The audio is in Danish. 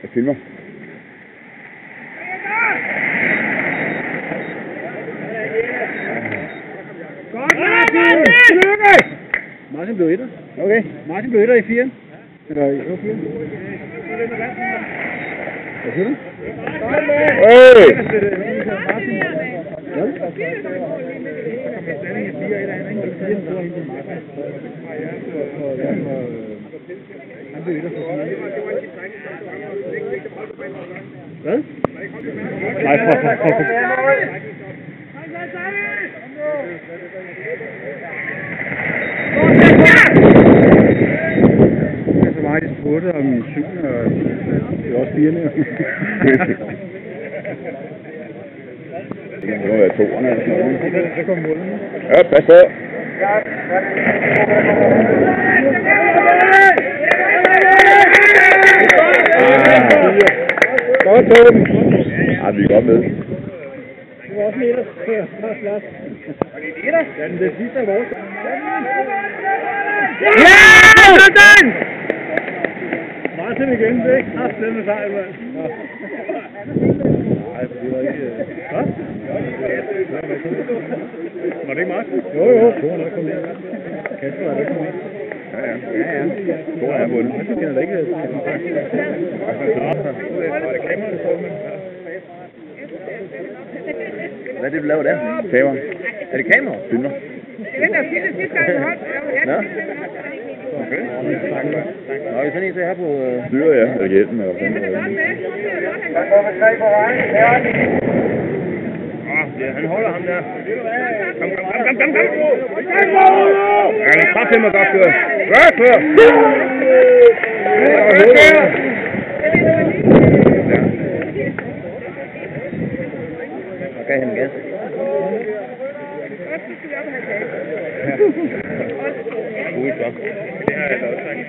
Jeg filmer. Martin blev etter. Okay. Martin blev etter i 4'eren. Eller i 4'eren. Hvad siger du? Han blev etter for 4'eren. Hvad? Nej, for. Det er så meget, de spurgte om min cykel, og det er også 4'erne. Det må være 2'erne eller sådan noget. Så kommer målene. Ja, pas på. Godt, Torben. Ja, vi er godt med. Det var også en etter. Var det en etter? Ja, det sidste er vores. Ja! Sådan! Martin igen, det er ikke kraftigt med sejl, mand. Nej, det var ikke... Hvad? Var det ikke Martin? Jo. Toren er kommet ind. Kasper er ikke kommet ind. Ja. Toren er vundet. Martin kender da ikke... Var det kameraet, der står med? Hvad er det, du laver der? Kamera. Er det kamera? Filmer. Det er den, der filmede sidste gang, du holdt. Ja. Okay. Nå, er sådan en til her på styret, ja. Eller hjælpen, eller sådan noget. Der kommer 3 på vejen. Ja, han holder ham der. Kom. Ja, det er kraftigt med godt kørt. Godt kørt! Så gav han gas. Godt, så skal vi op og have gas. Ude så. Det har jeg da også sagt.